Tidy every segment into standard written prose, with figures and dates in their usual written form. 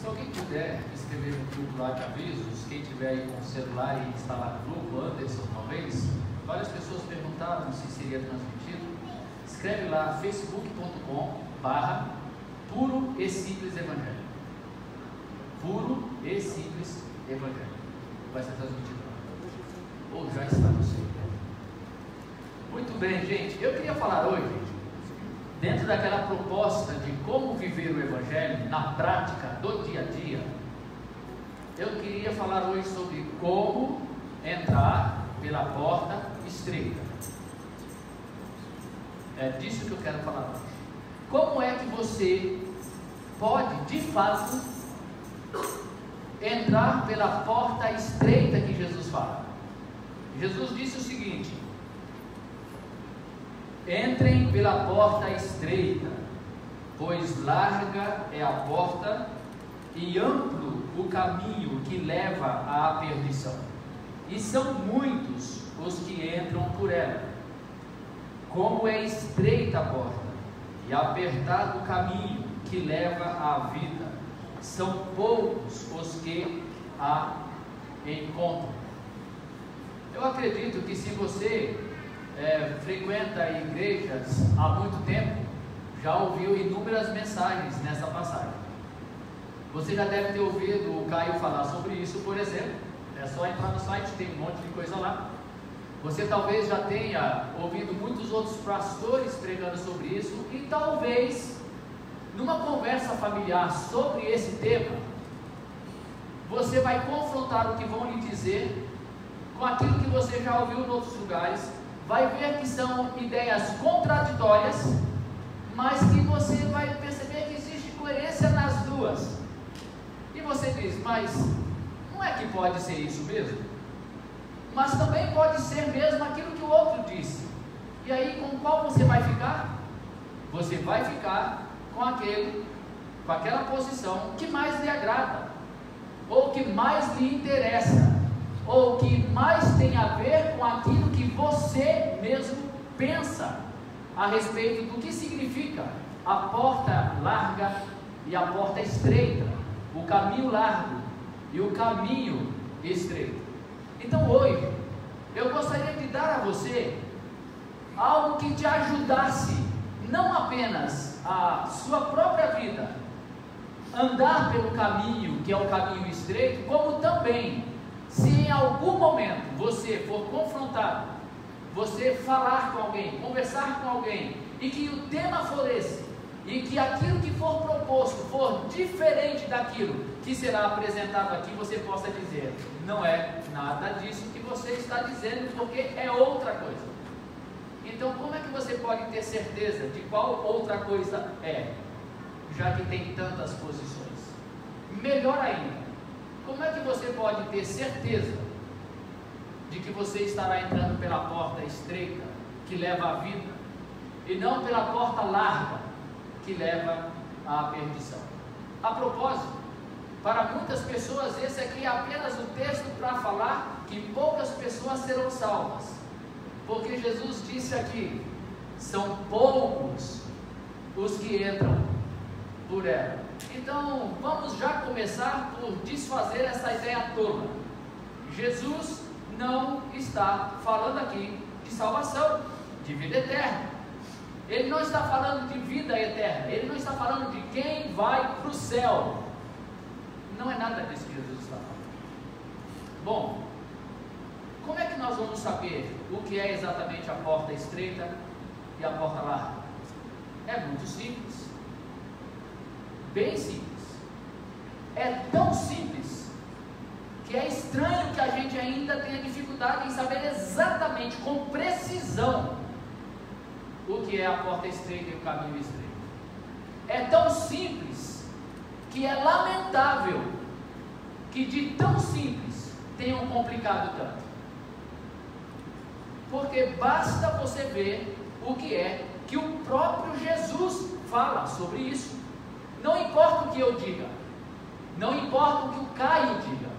Se alguém puder escrever no grupo lá de avisos, quem tiver aí com o celular e instalar no grupo, Anderson talvez, várias pessoas perguntavam se seria transmitido. Escreve lá facebook.com/puro e simples evangelho. Puro e simples evangelho. Vai ser transmitido lá. Ou já está no seu. Muito bem, gente. Eu queria falar hoje, dentro daquela proposta de como viver o evangelho na prática do dia a dia, eu queria falar hoje sobre como entrar pela porta estreita. É disso que eu quero falar hoje. Como é que você pode, de fato, entrar pela porta estreita que Jesus fala? Jesus disse o seguinte: entrem pela porta estreita, pois larga é a porta e amplo o caminho que leva à perdição, e são muitos os que entram por ela. Como é estreita a porta e apertado o caminho que leva à vida, são poucos os que a encontram. Eu acredito que se você frequenta igrejas há muito tempo, já ouviu inúmeras mensagens nessa passagem. Você já deve ter ouvido o Caio falar sobre isso, por exemplo. É só entrar no site, tem um monte de coisa lá. Você talvez já tenha ouvido muitos outros pastores pregando sobre isso, e talvez numa conversa familiar sobre esse tema, você vai confrontar o que vão lhe dizer com aquilo que você já ouviu em outros lugares. Vai ver que são ideias contraditórias, mas que você vai perceber que existe coerência nas duas. E você diz, mas não é que pode ser isso mesmo? Mas também pode ser mesmo aquilo que o outro disse. E aí, com qual você vai ficar? Você vai ficar com aquela posição que mais lhe agrada, ou que mais lhe interessa, ou que mais tem a ver com aquilo que você mesmo pensa a respeito do que significa a porta larga e a porta estreita, o caminho largo e o caminho estreito. Então hoje eu gostaria de dar a você algo que te ajudasse não apenas a sua própria vida andar pelo caminho que é o caminho estreito, como também, se em algum momento você for confrontado, você falar com alguém, conversar com alguém, e que o tema for esse, e que aquilo que for proposto for diferente daquilo que será apresentado aqui, você possa dizer, não é nada disso que você está dizendo, porque é outra coisa. Então como é que você pode ter certeza de qual outra coisa é, já que tem tantas posições? Melhor ainda, como é que você pode ter certeza de que você estará entrando pela porta estreita que leva à vida, e não pela porta larga que leva à perdição? A propósito, para muitas pessoas esse aqui é apenas um texto para falar que poucas pessoas serão salvas, porque Jesus disse aqui, são poucos os que entram por ela. Então vamos já começar por desfazer essa ideia tola. Jesus não está falando aqui de salvação, de vida eterna. Ele não está falando de vida eterna. Ele não está falando de quem vai para o céu. Não é nada disso que Jesus está falando. Bom, como é que nós vamos saber o que é exatamente a porta estreita e a porta larga? É muito simples. Bem simples. É tão simples que é estranho que a gente ainda tenha dificuldade em saber exatamente, com precisão, o que é a porta estreita e o caminho estreito. É tão simples que é lamentável que de tão simples tenham complicado tanto. Porque basta você ver o que é que o próprio Jesus fala sobre isso. Não importa o que eu diga, não importa o que o Caio diga,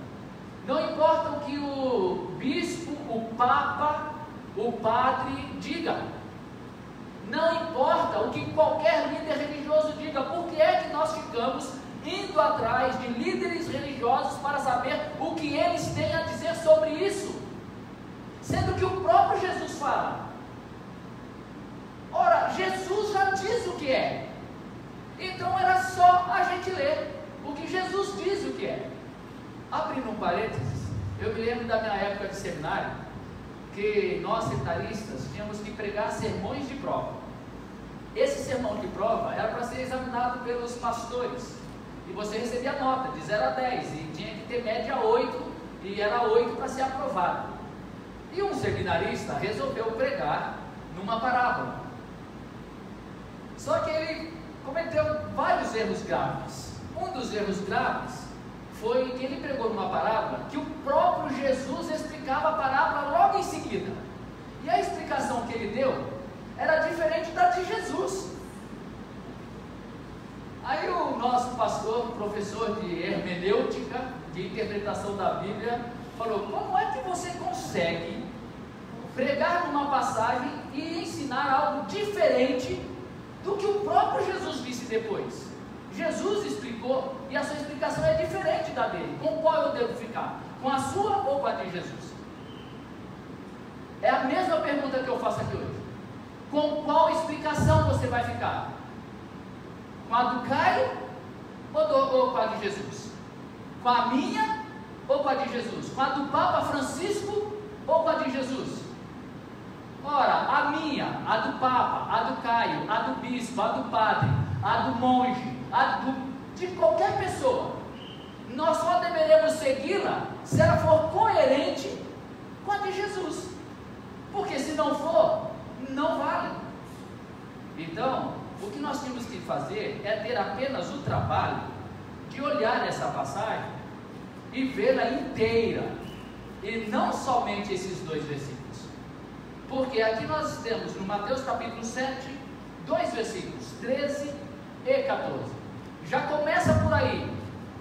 não importa o que o bispo, o papa, o padre diga, não importa o que qualquer líder religioso diga. Por que é que nós ficamos indo atrás de líderes religiosos para saber o que eles têm a dizer sobre isso, sendo que o próprio Jesus fala. Ora, Jesus já diz o que é, então era só a gente ler o que Jesus diz o que é. Abrindo um parênteses, eu me lembro da minha época de seminário, que nós seminaristas tínhamos que pregar sermões de prova. Esse sermão de prova era para ser examinado pelos pastores, e você recebia nota de 0 a 10, e tinha que ter média 8, e era 8 para ser aprovado. E um seminarista resolveu pregar numa parábola, só que ele cometeu vários erros graves. Um dos erros graves foi que ele pregou numa parábola que o próprio Jesus explicava a parábola logo em seguida, e a explicação que ele deu era diferente da de Jesus. Aí o nosso pastor, professor de hermenêutica, de interpretação da Bíblia, falou: como é que você consegue pregar numa passagem e ensinar algo diferente do que o próprio Jesus disse depois? Jesus explicou e a sua explicação é diferente da dele. Com qual eu devo ficar? Com a sua ou com a de Jesus? É a mesma pergunta que eu faço aqui hoje. Com qual explicação você vai ficar? Com a do Caio ou com a de Jesus? Com a minha ou com a de Jesus? Com a do Papa Francisco ou com a de Jesus? Ora, a minha, a do Papa, a do Caio, a do Bispo, a do Padre, a do monge, de qualquer pessoa, nós só deveremos segui-la se ela for coerente com a de Jesus, porque se não for, não vale. Então, o que nós temos que fazer é ter apenas o trabalho de olhar essa passagem e vê-la inteira, e não somente esses 2 versículos, porque aqui nós temos no Mateus capítulo 7, 2 versículos, 13 e 14, já começa por aí.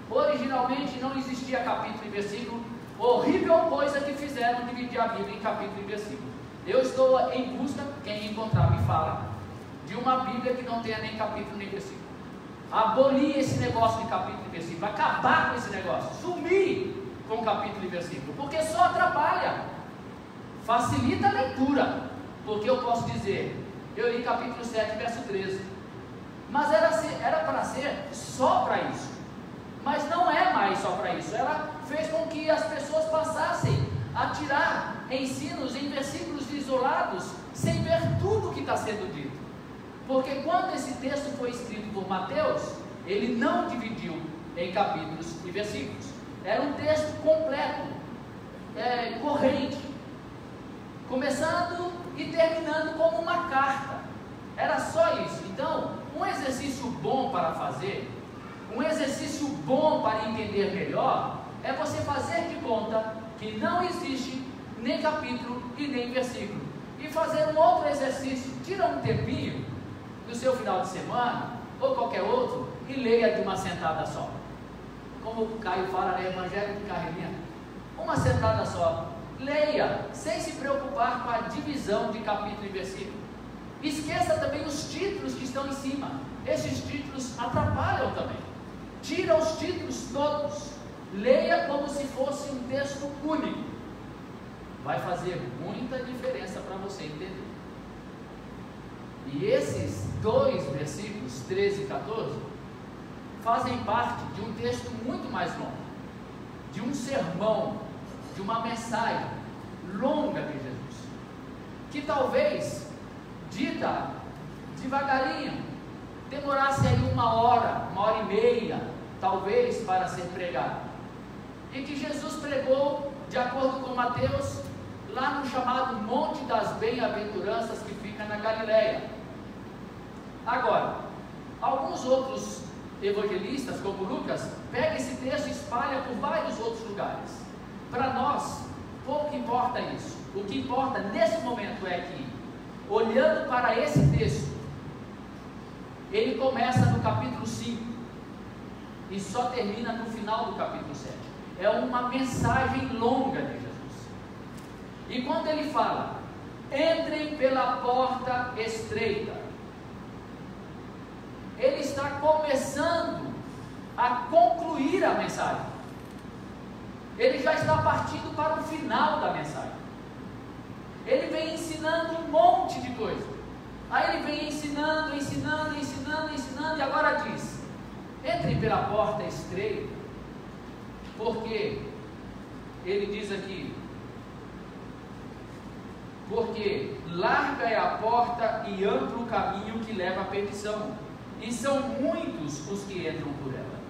Originalmente não existia capítulo e versículo, horrível coisa que fizeram dividir a Bíblia em capítulo e versículo. Eu estou em busca, quem encontrar me fala, de uma Bíblia que não tenha nem capítulo nem versículo. Abolir esse negócio de capítulo e versículo, acabar com esse negócio, sumir com capítulo e versículo, porque só atrapalha. Facilita a leitura, porque eu posso dizer, eu li capítulo 7, verso 13, mas era para ser só para isso, mas não é mais só para isso. Ela fez com que as pessoas passassem a tirar ensinos em versículos isolados, sem ver tudo o que está sendo dito, porque quando esse texto foi escrito por Mateus, ele não dividiu em capítulos e versículos, era um texto completo, corrente, começando e terminando como uma carta, era só isso. Então, um exercício bom para fazer, um exercício bom para entender melhor, é você fazer de conta que não existe nem capítulo e nem versículo, e fazer um outro exercício. Tira um tempinho do seu final de semana, ou qualquer outro, e leia de uma sentada só, como o Caio fala, né? Evangelho de carreirinha, uma sentada só. Leia, sem se preocupar com a divisão de capítulo e versículo. Esqueça também os títulos que estão em cima, esses títulos atrapalham também. Tira os títulos todos, leia como se fosse um texto único, vai fazer muita diferença para você entender. E esses 2 versículos, 13 e 14, fazem parte de um texto muito mais longo, de um sermão, de uma mensagem longa de Jesus, que talvez, dita devagarinho, demorasse aí 1 hora, 1h30, talvez, para ser pregado, e que Jesus pregou, de acordo com Mateus, lá no chamado Monte das Bem-aventuranças, que fica na Galileia. Agora, alguns outros evangelistas, como Lucas, pegam esse texto e espalham por vários outros lugares. Para nós, pouco importa isso. O que importa nesse momento é que, olhando para esse texto, ele começa no capítulo 5 e só termina no final do capítulo 7. É uma mensagem longa de Jesus. E quando ele fala, entrem pela porta estreita, ele está começando a concluir a mensagem. Ele já está partindo para o final da mensagem. Ele vem ensinando um monte de coisa. Aí ele vem ensinando, e agora diz: entre pela porta estreita, porque ele diz aqui, porque larga é a porta e amplo o caminho que leva à perdição, e são muitos os que entram por ela.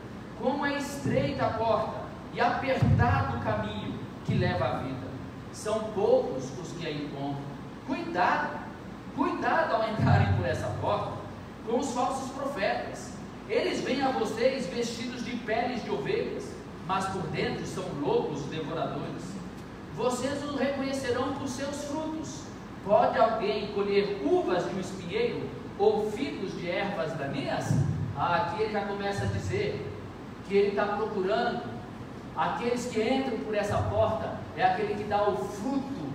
Como é estreita a porta e apertado o caminho que leva à vida, são poucos os que a encontram. Cuidado ao entrarem por essa porta com os falsos profetas. Eles vêm a vocês vestidos de peles de ovelhas, mas por dentro são lobos devoradores. Vocês os reconhecerão por seus frutos. Pode alguém colher uvas de um espinheiro ou figos de ervas daninhas? Aqui ele já começa a dizer que ele está procurando aqueles que entram por essa porta, é aquele que dá o fruto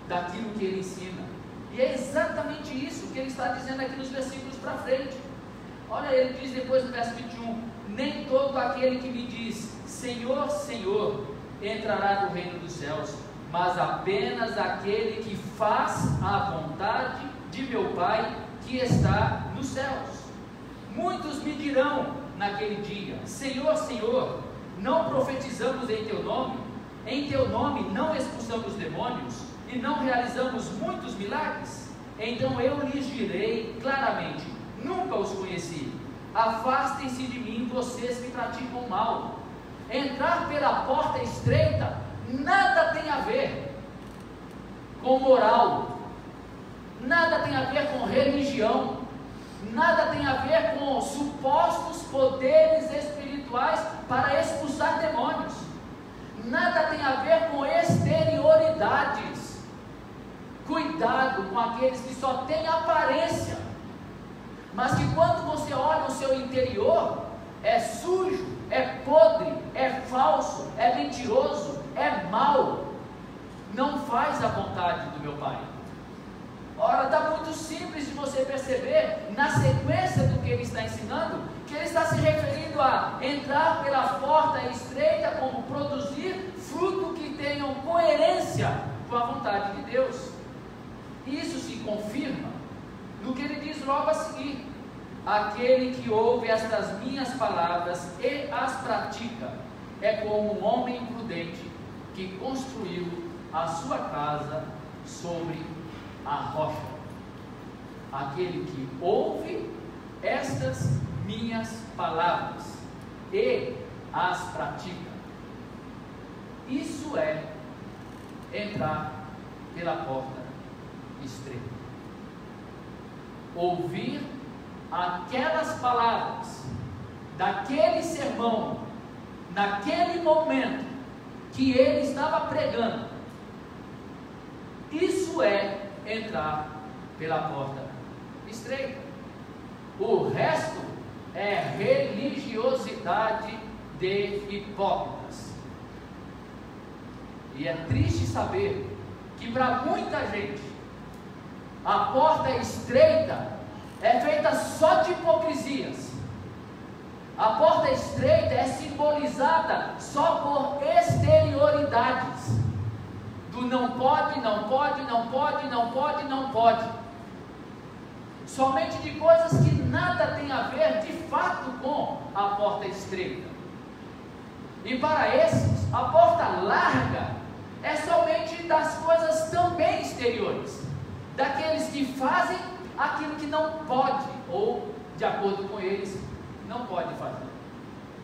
daquilo que ele ensina. E é exatamente isso que ele está dizendo aqui nos versículos para frente. Olha, ele diz depois no verso 21, nem todo aquele que me diz, Senhor, Senhor, entrará no reino dos céus, mas apenas aquele que faz a vontade de meu Pai que está nos céus. Muitos me dirão naquele dia, Senhor, Senhor, não profetizamos em teu nome não expulsamos demônios, e não realizamos muitos milagres? Então eu lhes direi claramente, nunca os conheci, afastem-se de mim, vocês que praticam o mal. Entrar pela porta estreita nada tem a ver com moral, nada tem a ver com religião, nada tem a ver com supostos poderes espirituais para expulsar demônios, nada tem a ver com exterioridades. Cuidado com aqueles que só têm aparência, mas que quando você olha o seu interior, é sujo, é podre, é falso, é mentiroso, é mau, não faz a vontade do meu Pai. Ora, está muito simples de você perceber, na sequência do que ele está ensinando, que ele está se referindo a entrar pela porta estreita, como produzir fruto que tenham coerência com a vontade de Deus. Isso se confirma no que ele diz logo a seguir: aquele que ouve estas minhas palavras e as pratica, é como um homem prudente que construiu a sua casa sobre a rocha. Aquele que ouve estas minhas palavras e as pratica, isso é entrar pela porta estreita. Ouvir aquelas palavras daquele sermão, naquele momento que ele estava pregando, isso é entrar pela porta estreita. O resto é religiosidade de hipócritas. E é triste saber que para muita gente a porta estreita é feita só de hipocrisias. A porta estreita é simbolizada só por exterioridades, do não pode, não pode, não pode, não pode, não pode, somente de coisas que nada tem a ver de fato com a porta estreita. E para esses, a porta larga é somente das coisas também exteriores, daqueles que fazem aquilo que não pode, ou de acordo com eles, não pode fazer.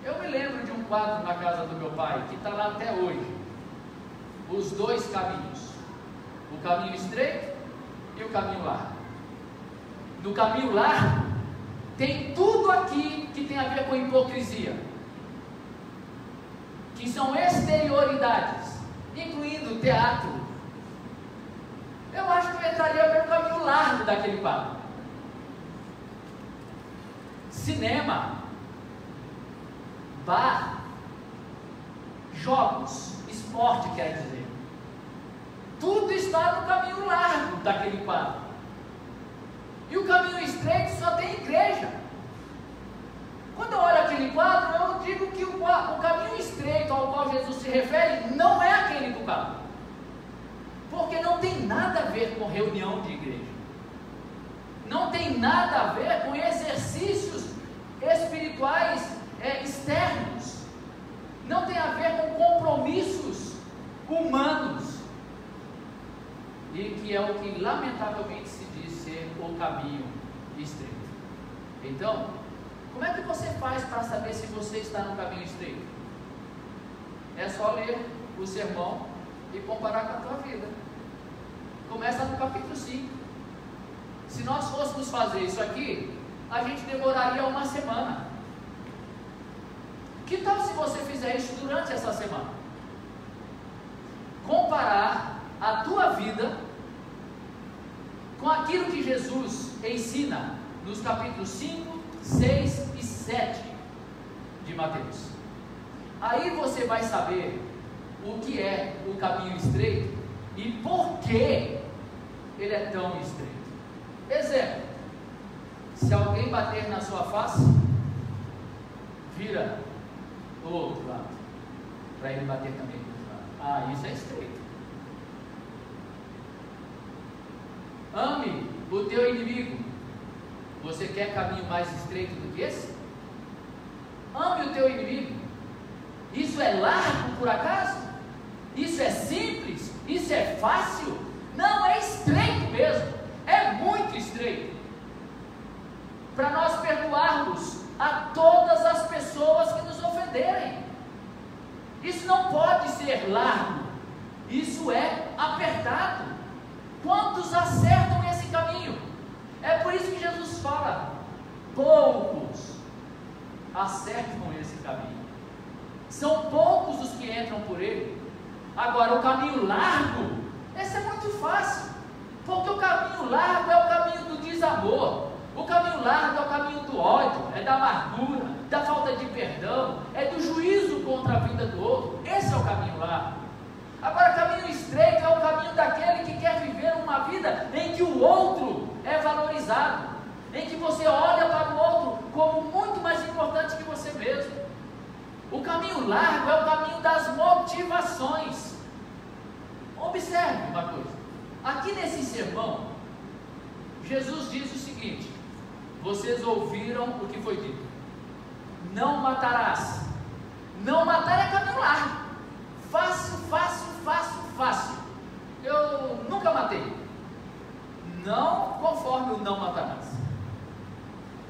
Eu me lembro de um quadro na casa do meu pai, que está lá até hoje, os dois caminhos, o caminho estreito e o caminho largo. No caminho largo, tem tudo aqui que tem a ver com hipocrisia, que são exterioridades, incluindo teatro. Eu acho que eu entraria pelo caminho largo daquele quadro. Cinema, bar, jogos, esporte, quer dizer, tudo está no caminho largo daquele quadro. E o caminho estreito só tem igreja. Quando eu olho aquele quadro, nada a ver com exercícios espirituais externos, não tem a ver com compromissos humanos, e que é o que lamentavelmente se diz ser o caminho estreito. Então, como é que você faz para saber se você está no caminho estreito? É só ler o sermão e comparar com a tua vida. Começa no capítulo 5. Se nós fôssemos fazer isso aqui, a gente demoraria uma semana. Que tal se você fizer isso durante essa semana? Comparar a tua vida com aquilo que Jesus ensina nos capítulos 5, 6 e 7 de Mateus. Aí você vai saber o que é o caminho estreito e por que ele é tão estreito. Exemplo: se alguém bater na sua face, vira o outro lado, para ele bater também do outro lado. Isso é estreito. Ame o teu inimigo. Você quer caminho mais estreito do que esse? Ame o teu inimigo. Isso é largo por acaso? Isso é simples? Isso é fácil? Não, é estreito mesmo. É muito estreito. Para nós perdoarmos a todas as pessoas que nos ofenderem. Isso não pode ser largo. Isso é apertado. Quantos acertam esse caminho? É por isso que Jesus fala: poucos acertam esse caminho. São poucos os que entram por ele. Agora, o caminho largo, esse é muito fácil, porque o caminho largo é o caminho do desamor. O caminho largo é o caminho do ódio, é da amargura, da falta de perdão, é do juízo contra a vida do outro. Esse é o caminho largo. Agora, o caminho estreito é o caminho daquele que quer viver uma vida em que o outro é valorizado, em que você olha para o outro como muito mais importante que você mesmo. O caminho largo é o caminho das motivações. Observe uma coisa: aqui nesse sermão, Jesus diz o seguinte: vocês ouviram o que foi dito, não matarás. Não matar é caminho largo, fácil, fácil, fácil, fácil. Eu nunca matei. Não conforme o não matarás.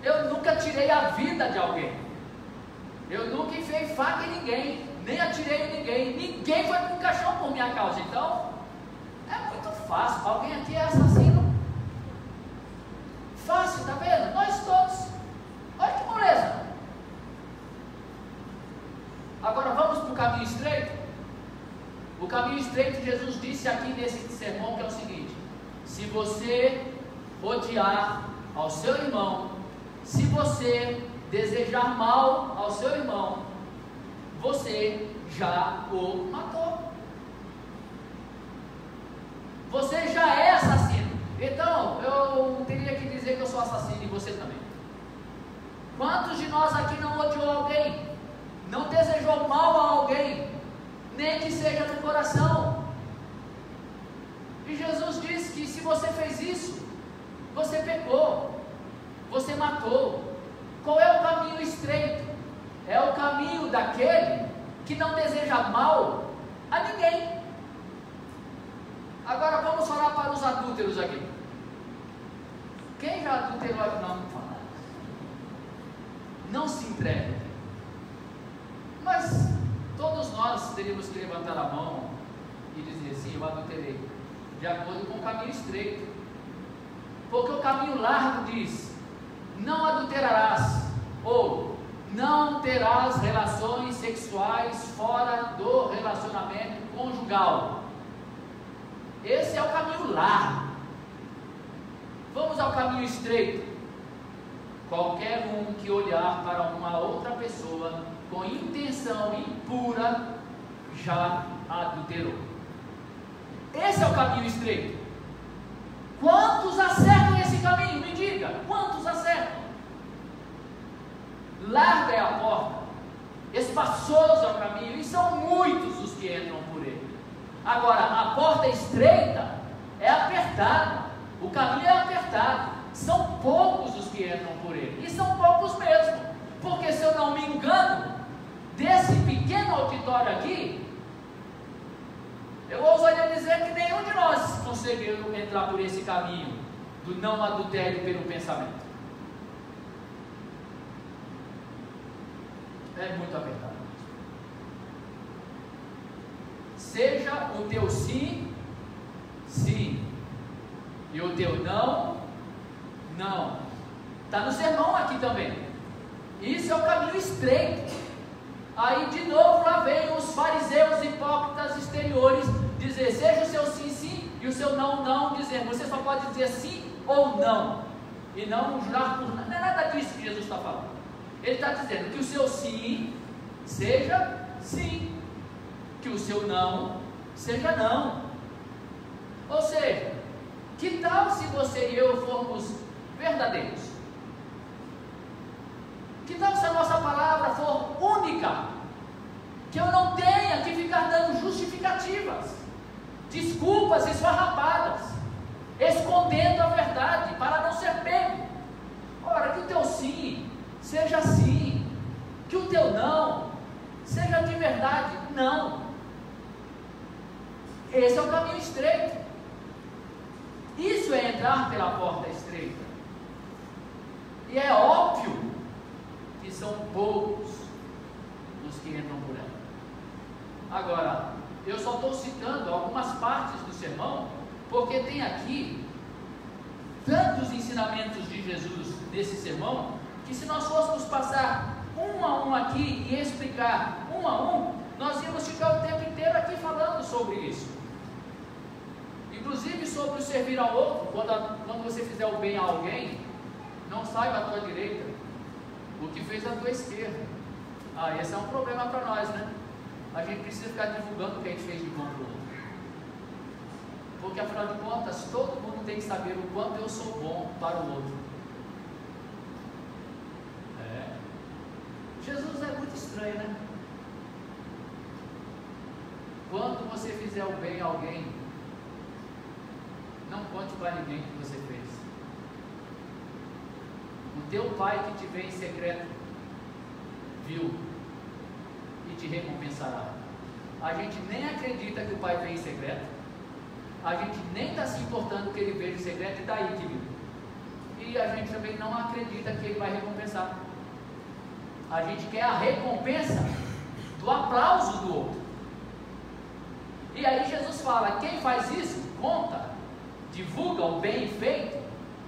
Eu nunca tirei a vida de alguém. Eu nunca enfiei faca em ninguém, nem atirei em ninguém. Ninguém foi para um caixão por minha causa. Então, é muito fácil. Alguém aqui é assassino? Fácil, tá vendo? Nós todos. Olha que moleza. Agora vamos para o caminho estreito. O caminho estreito, Jesus disse aqui nesse sermão, que é o seguinte: se você odiar ao seu irmão, se você desejar mal ao seu irmão, você já o matou. Você já é assassino. Então, eu teria que dizer que eu sou assassino e você também. Quantos de nós aqui não odiou alguém? Não desejou mal a alguém? Nem que seja no coração. E Jesus disse que se você fez isso, você pecou, você matou. Qual é o caminho estreito? É o caminho daquele que não deseja mal a ninguém. Agora vamos falar para os adúlteros aqui. Quem já adulterou aqui? Não fala. Não se entregue. Mas todos nós teríamos que levantar a mão e dizer: sim, eu adulterei, de acordo com o caminho estreito. Porque o caminho largo diz: não adulterarás, ou não terás relações sexuais fora do relacionamento conjugal. Esse é o caminho largo. Vamos ao caminho estreito. Qualquer um que olhar para uma outra pessoa com intenção impura já adulterou. Esse é o caminho estreito. Quantos acertam esse caminho? Me diga, quantos acertam? Larga é a porta, espaçoso é o caminho, e são muitos os que entram por ele. Agora, a porta estreita é apertada, o caminho é apertado, são poucos os que entram por ele, e são poucos mesmo, porque se eu não me engano, desse pequeno auditório aqui, eu ousaria dizer que nenhum de nós conseguiu entrar por esse caminho do não adultério pelo pensamento. É muita verdade. Seja o teu sim, sim, e o teu não, não. Está no sermão aqui também. Isso é o caminho estreito. Aí de novo lá vem os fariseus hipócritas exteriores dizer: seja o seu sim, sim, e o seu não, não, dizer, você só pode dizer sim ou não, e não jurar por nada. Não é nada disso que Jesus está falando. Ele está dizendo que o seu sim seja sim, que o seu não seja não. Ou seja, que tal se você e eu formos verdadeiros? Que tal se a nossa palavra for única? Que eu não tenha que ficar dando justificativas, desculpas esfarrapadas, escondendo a verdade para não ser pego. Ora, que o teu sim seja sim, que o teu não seja de verdade não. Esse é o caminho estreito. Isso é entrar pela porta estreita. E é óbvio que são poucos os que entram por ela. Agora, eu só estou citando algumas partes do sermão, porque tem aqui tantos ensinamentos de Jesus nesse sermão, que se nós fôssemos passar um a um aqui e explicar um a um, nós íamos ficar o tempo inteiro aqui falando sobre isso. Inclusive sobre o servir ao outro. Quando você fizer o bem a alguém, não saiba à tua direita o que fez à tua esquerda. Esse é um problema para nós, né? A gente precisa ficar divulgando o que a gente fez de bom para o outro, porque afinal de contas todo mundo tem que saber o quanto eu sou bom para o outro. Jesus é muito estranho, né? Quando você fizer o bem a alguém, não conte para ninguém o que você fez. O teu pai que te vê em secreto viu e te recompensará. A gente nem acredita que o pai vê em secreto, a gente nem está se importando que ele veja em secreto, e daí que viu. E a gente também não acredita que ele vai recompensar. A gente quer a recompensa do aplauso do outro. E aí Jesus fala: quem faz isso, conta, divulga o bem feito,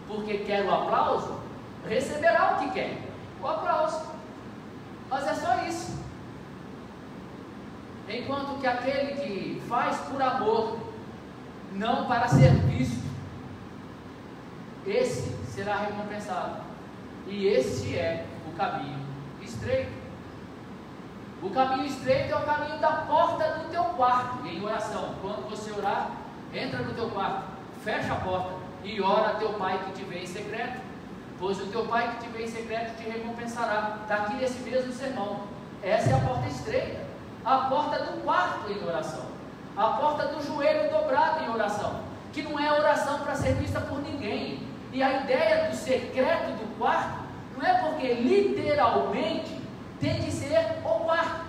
porque quer o aplauso, receberá o que quer, o aplauso. Mas é só isso. Enquanto que aquele que faz por amor, não para ser visto, esse será recompensado. E esse é o caminho estreito. O caminho estreito é o caminho da porta do teu quarto, em oração. Quando você orar, entra no teu quarto, fecha a porta e ora a teu pai que te vê em secreto, pois o teu pai que te vê em secreto te recompensará. Está aqui nesse mesmo sermão. Essa é a porta estreita, a porta do quarto em oração, a porta do joelho dobrado em oração, que não é oração para ser vista por ninguém. E a ideia do secreto do quarto não é porque literalmente tem que ser o quarto.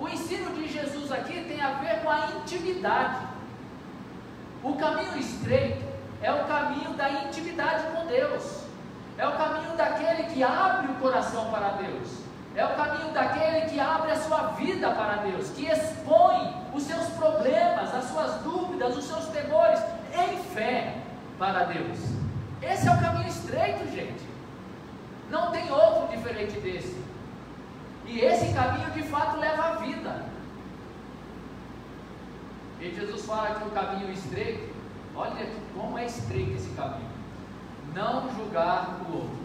O ensino de Jesus aqui tem a ver com a intimidade. O caminho estreito é o caminho da intimidade com Deus, é o caminho daquele que abre o coração para Deus, é o caminho daquele que abre a sua vida para Deus, que expõe os seus problemas, as suas dúvidas, os seus temores em fé para Deus. Esse é o caminho estreito, gente. Não tem outro diferente desse. E esse caminho de fato leva à vida. E Jesus fala que o caminho estreito, olha como é estreito esse caminho: não julgar o outro.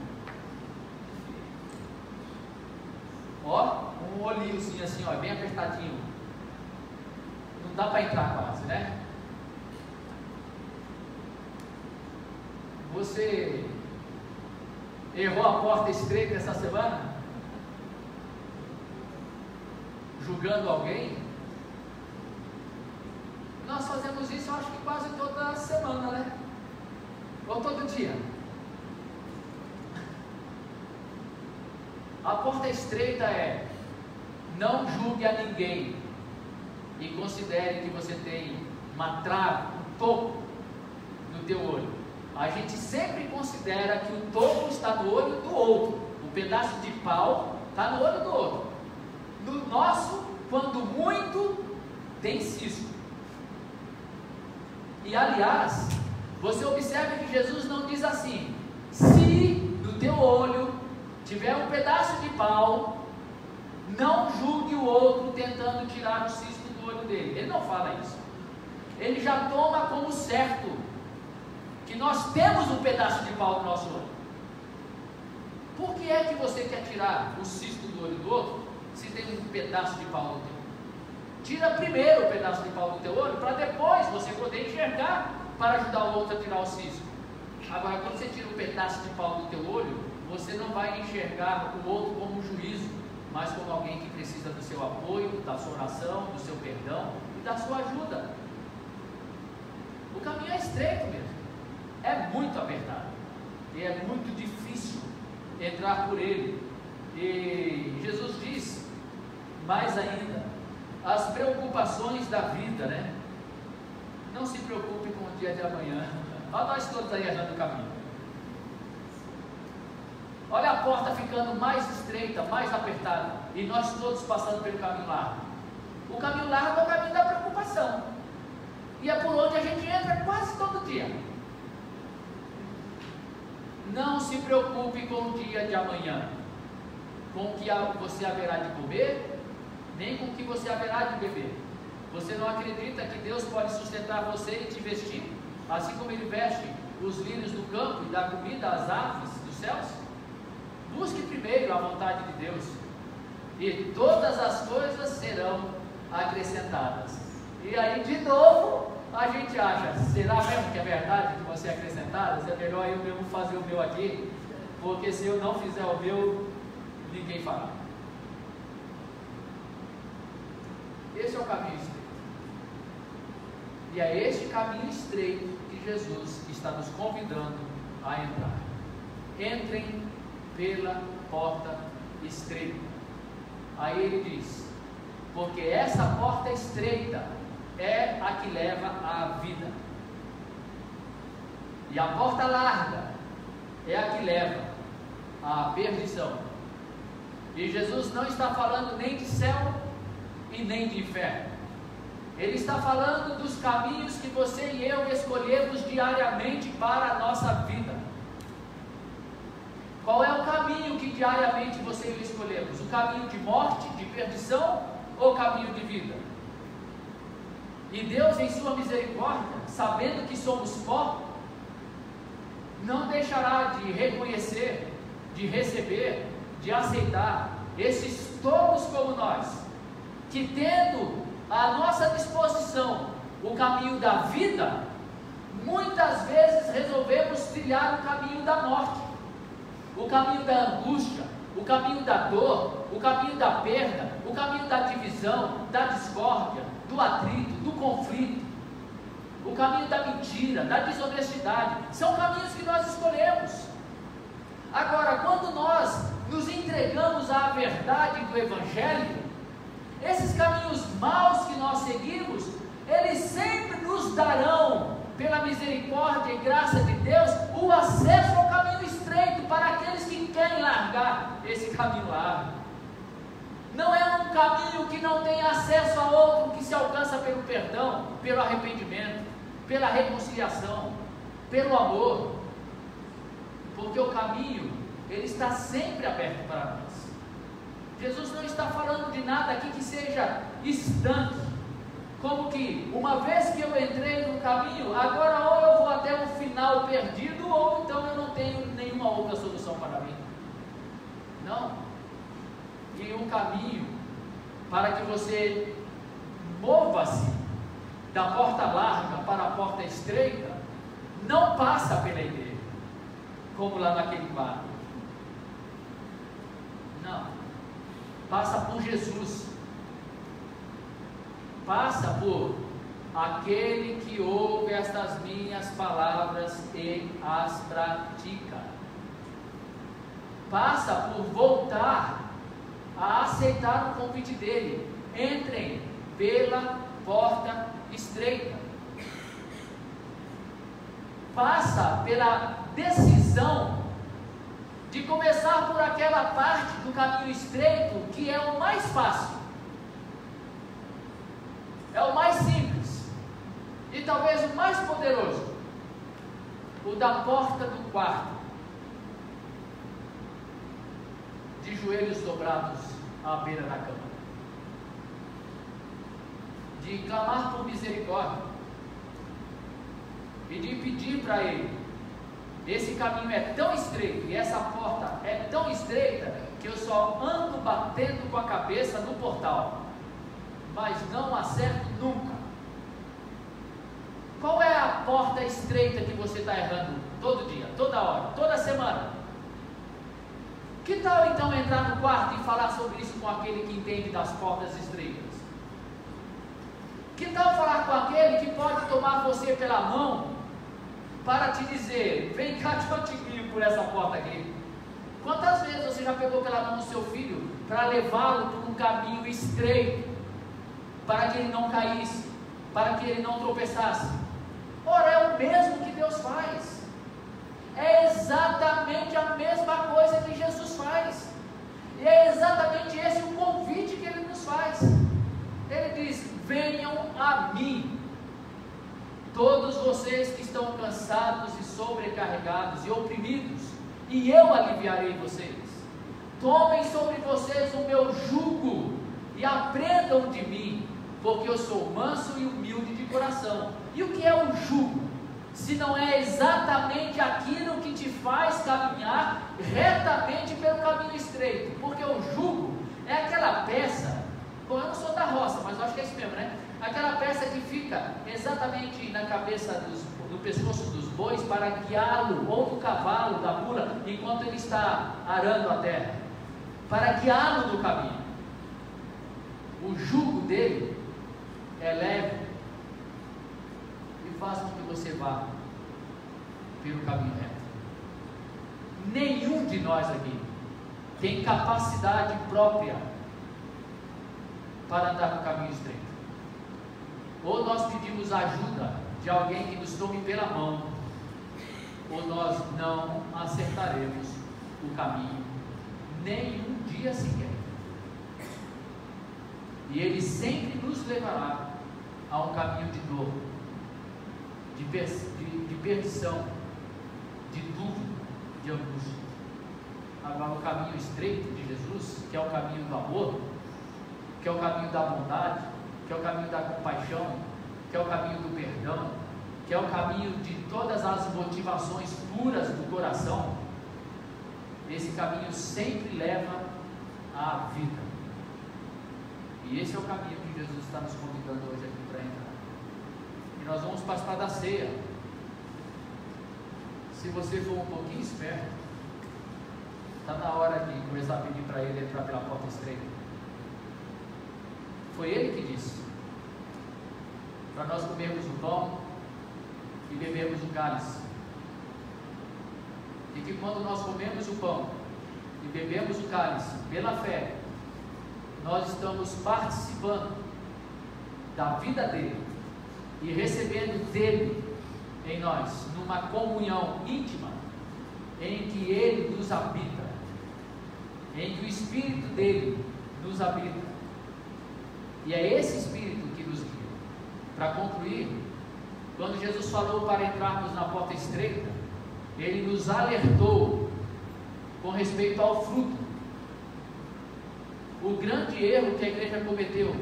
Ó, um olhinhozinho assim, ó, bem apertadinho. Não dá para entrar quase, né? Você errou a porta estreita essa semana? Julgando alguém? Nós fazemos isso, eu acho que quase toda semana, né? Ou todo dia. A porta estreita é: não julgue a ninguém e considere que você tem uma trave, um toco no teu olho. A gente sempre considera que o toco está no olho do outro, o pedaço de pau está no olho do outro. No nosso, quando muito, tem cisco. E aliás, você observa que Jesus não diz assim: se no teu olho tiver um pedaço de pau, não julgue o outro tentando tirar o cisco do olho dele. Ele não fala isso. Ele já toma como certo que nós temos um pedaço de pau no nosso olho. Por que é que você quer tirar o cisco do olho do outro se tem um pedaço de pau no teu olho? Tira primeiro o pedaço de pau do teu olho, para depois você poder enxergar, para ajudar o outro a tirar o cisco. Agora, quando você tira um pedaço de pau do teu olho, você não vai enxergar o outro como um juízo, mas como alguém que precisa do seu apoio, da sua oração, do seu perdão e da sua ajuda. O caminho é estreito mesmo, é muito apertado e é muito difícil entrar por ele. E Jesus diz mais ainda: as preocupações da vida, né? Não se preocupe com o dia de amanhã. Olha nós todos aí errando o caminho. Olha a porta ficando mais estreita, mais apertada, e nós todos passando pelo caminho largo. O caminho largo é o caminho da preocupação, e é por onde a gente entra quase todo dia. Não se preocupe com o dia de amanhã, com o que você haverá de comer, nem com o que você haverá de beber. Você não acredita que Deus pode sustentar você e te vestir, assim como Ele veste os lírios do campo e dá comida às aves dos céus? Busque primeiro a vontade de Deus, e todas as coisas serão acrescentadas. E aí de novo a gente acha: será mesmo que é verdade que vão ser acrescentadas? É melhor eu mesmo fazer o meu aqui, porque se eu não fizer o meu, ninguém fará. Esse é o caminho estreito, e é este caminho estreito que Jesus está nos convidando a entrar. Entrem pela porta estreita. Aí ele diz: porque essa porta estreita é a que leva à vida, e a porta larga é a que leva à perdição. E Jesus não está falando nem de céu e nem de inferno. Ele está falando dos caminhos que você e eu escolhemos diariamente para a nossa vida. Qual é o caminho que diariamente você e eu escolhemos? O caminho de morte, de perdição, ou o caminho de vida? E Deus, em sua misericórdia, sabendo que somos pó, não deixará de reconhecer, de receber, de aceitar esses tolos como nós, que tendo à nossa disposição o caminho da vida, muitas vezes resolvemos trilhar o caminho da morte, o caminho da angústia, o caminho da dor, o caminho da perda, o caminho da divisão, da discórdia, do atrito, do conflito, o caminho da mentira, da desonestidade. São caminhos que nós escolhemos. Agora, quando nós nos entregamos à verdade do Evangelho, esses caminhos maus que nós seguimos, eles sempre nos darão, pela misericórdia e graça de Deus, o acesso ao caminho estreito para aqueles que querem largar esse caminho largo. Não é um caminho que não tem acesso a outro, que se alcança pelo perdão, pelo arrependimento, pela reconciliação, pelo amor, porque o caminho, ele está sempre aberto para nós. Jesus não está falando de nada aqui que seja instante, como que uma vez que eu entrei no caminho, agora ou eu vou até um final perdido, ou então eu não tenho nenhuma outra solução para mim. Não. E um caminho para que você mova-se da porta larga para a porta estreita, não passa pela igreja, como lá naquele barco. Não. Passa por Jesus. Passa por aquele que ouve estas minhas palavras e as pratica. passa por voltar a aceitar o convite dele. Entrem pela porta estreita. Passa pela decisão de começar por aquela parte do caminho estreito que é o mais fácil, é o mais simples e talvez o mais poderoso, o da porta do quarto, de joelhos dobrados à beira da cama, de clamar por misericórdia e de pedir para Ele. Esse caminho é tão estreito e essa porta é tão estreita que eu só ando batendo com a cabeça no portal, mas não acerto nunca. Qual é a porta estreita que você está errando todo dia, toda hora, toda semana? Que tal então entrar no quarto e falar sobre isso com aquele que entende das portas estreitas? Que tal falar com aquele que pode tomar você pela mão para te dizer: vem cá que eu te guio por essa porta aqui? Quantas vezes você já pegou pela mão do seu filho para levá-lo por um caminho estreito, para que ele não caísse, para que ele não tropeçasse? Ora, é o mesmo que Deus faz. É exatamente a mesma coisa que Jesus faz. E é exatamente esse o convite que Ele nos faz. Ele diz: venham a mim, todos vocês que estão cansados e sobrecarregados e oprimidos, e eu aliviarei vocês. Tomem sobre vocês o meu jugo e aprendam de mim, porque eu sou manso e humilde de coração. E o que é o jugo? Se não é exatamente aquilo que te faz caminhar retamente pelo caminho estreito? Porque o jugo é aquela peça, bom, eu não sou da roça, mas eu acho que é isso mesmo, né? Aquela peça que fica exatamente na cabeça no pescoço dos bois para guiá-lo, ou do cavalo, da mula, enquanto ele está arando a terra, para guiá-lo no caminho. O jugo dele é leve e faz com que você vá pelo caminho reto. Nenhum de nós aqui tem capacidade própria para andar no caminho estreito. Ou nós pedimos ajuda de alguém que nos tome pela mão, ou nós não acertaremos o caminho nenhum dia sequer. E Ele sempre nos levará a um caminho de dor, de perdição, de dúvida, de angústia. Agora, o caminho estreito de Jesus, que é o caminho do amor, que é o caminho da bondade, que é o caminho da compaixão, que é o caminho do perdão, que é o caminho de todas as motivações puras do coração, esse caminho sempre leva à vida. E esse é o caminho que Jesus está nos convidando hoje aqui para entrar. E nós vamos participar da ceia. Se você for um pouquinho esperto, está na hora de começar a pedir para Ele entrar pela porta estreita. Foi Ele que disse para nós comermos o pão e bebermos o cálice, e que quando nós comemos o pão e bebemos o cálice pela fé, nós estamos participando da vida dele e recebendo dele em nós, numa comunhão íntima, em que ele nos habita, em que o Espírito dele nos habita, e é esse Espírito que nos guia. Para concluir, quando Jesus falou para entrarmos na porta estreita, Ele nos alertou com respeito ao fruto. O grande erro que a igreja cometeu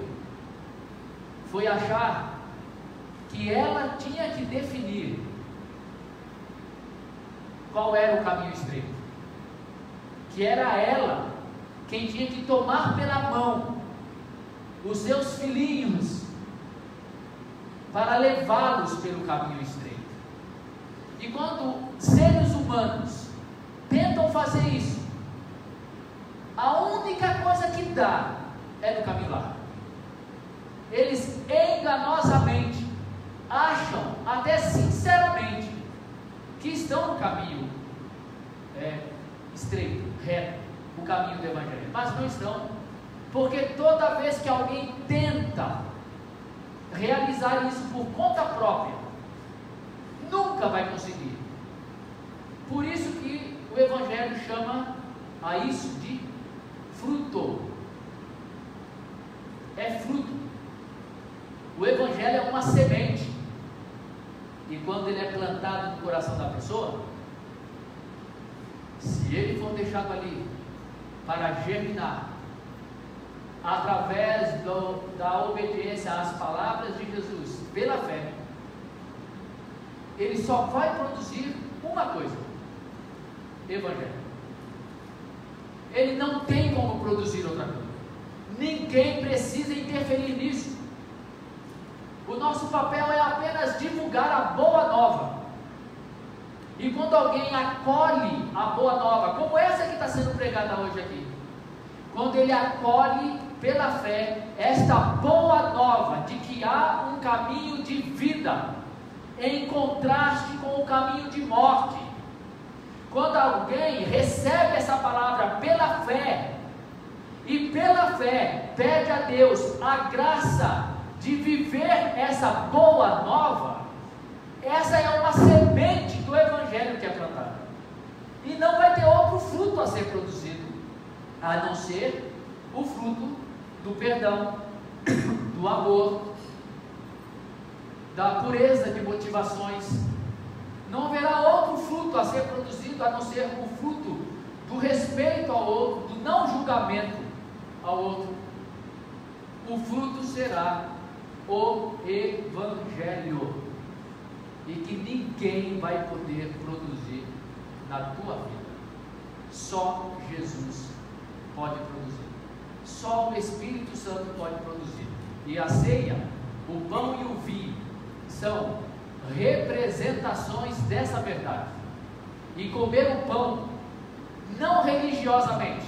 foi achar que ela tinha que definir qual era o caminho estreito, que era ela quem tinha que tomar pela mão os seus filhinhos para levá-los pelo caminho estreito. E quando seres humanos tentam fazer isso, a única coisa que dá é no caminho largo. Eles enganosamente acham, até sinceramente, que estão no caminho estreito, reto, o caminho do Evangelho, mas não estão, porque toda vez que alguém tenta realizar isso por conta própria, nunca vai conseguir. Por isso que o Evangelho chama a isso de fruto. É fruto. O Evangelho é uma semente, e quando ele é plantado no coração da pessoa, se ele for deixado ali para germinar, através da obediência às palavras de Jesus, pela fé, ele só vai produzir uma coisa: Evangelho. Ele não tem como produzir outra coisa. Ninguém precisa interferir nisso. O nosso papel é apenas divulgar a boa nova. E quando alguém acolhe a boa nova, como essa que está sendo pregada hoje aqui, quando ele acolhe pela fé esta boa nova de que há um caminho de vida em contraste com o caminho de morte, quando alguém recebe essa palavra pela fé, e pela fé pede a Deus a graça de viver essa boa nova, essa é uma semente do Evangelho que é plantada, e não vai ter outro fruto a ser produzido, a não ser o fruto do perdão, do amor, da pureza de motivações. Não haverá outro fruto a ser produzido a não ser o fruto do respeito ao outro, do não julgamento ao outro. O fruto será o Evangelho, e que ninguém vai poder produzir na tua vida. Só Jesus pode produzir, só o Espírito Santo pode produzir. E a ceia, o pão e o vinho são representações dessa verdade. E comer o pão não religiosamente.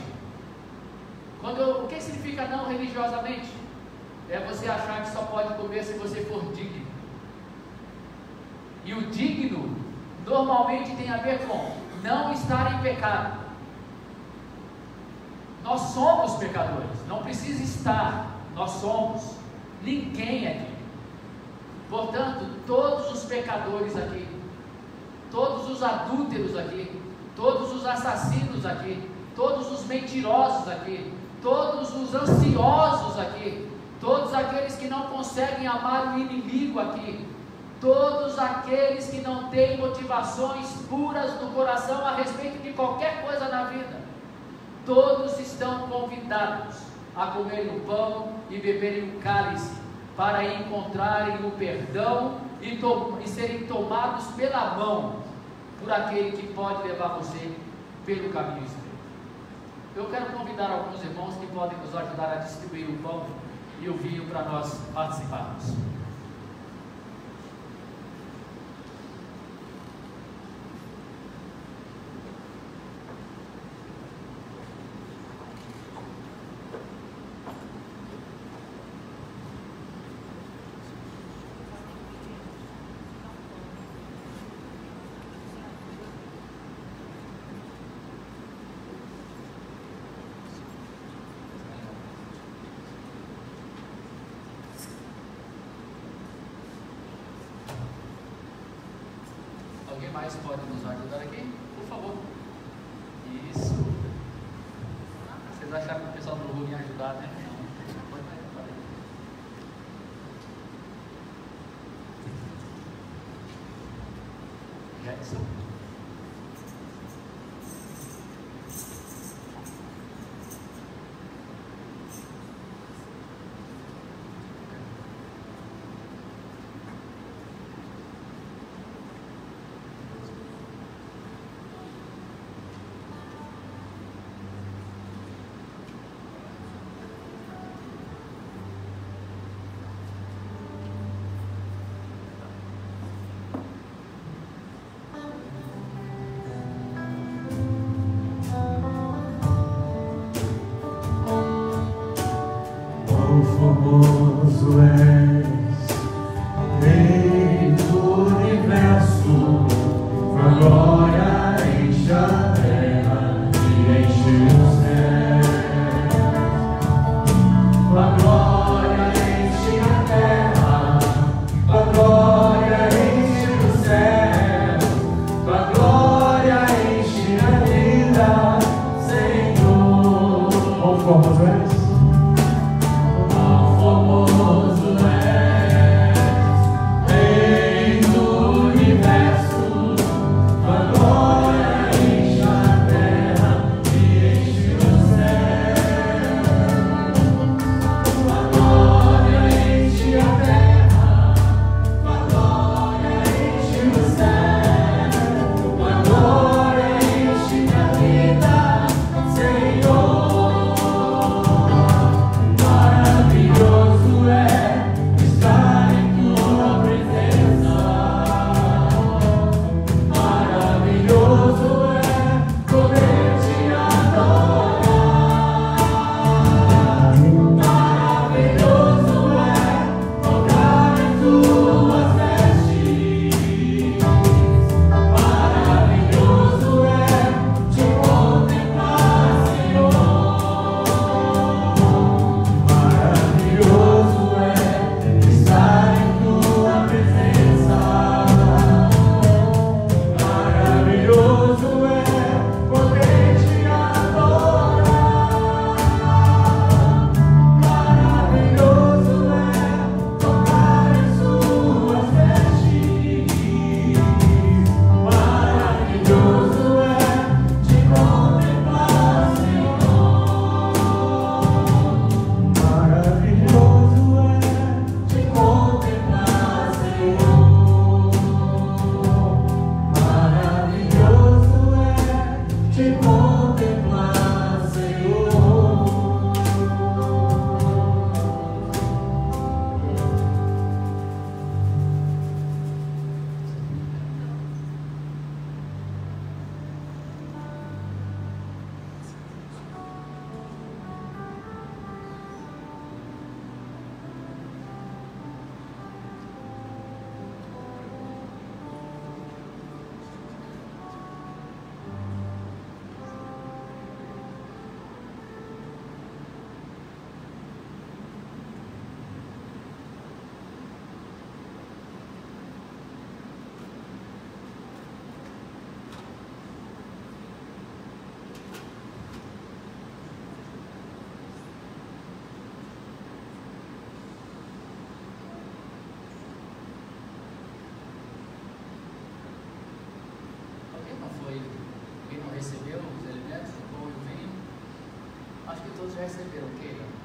O que significa não religiosamente? É você achar que só pode comer se você for digno. E o digno normalmente tem a ver com não estar em pecado. Nós somos pecadores, não precisa estar, nós somos. Ninguém é digno. Portanto, todos os pecadores aqui, todos os adúlteros aqui, todos os assassinos aqui, todos os mentirosos aqui, todos os ansiosos aqui, todos aqueles que não conseguem amar o inimigo aqui, todos aqueles que não têm motivações puras no coração a respeito de qualquer coisa na vida, todos estão convidados a comerem o pão e beberem o cálice, para encontrarem o perdão e serem tomados pela mão por aquele que pode levar você pelo caminho estreito. Eu quero convidar alguns irmãos que podem nos ajudar a distribuir o pão e o vinho para nós participarmos. Alguém mais pode nos ajudar aqui? Por favor. Isso. Vocês acharam que o pessoal do Google ia ajudar, né? Não. Pode ajudar aí. Jackson. Formoso és, Rei do universo, tua glória enche a terra recebeu os elementos, o pão e o vinho? Acho que todos já receberam, queira.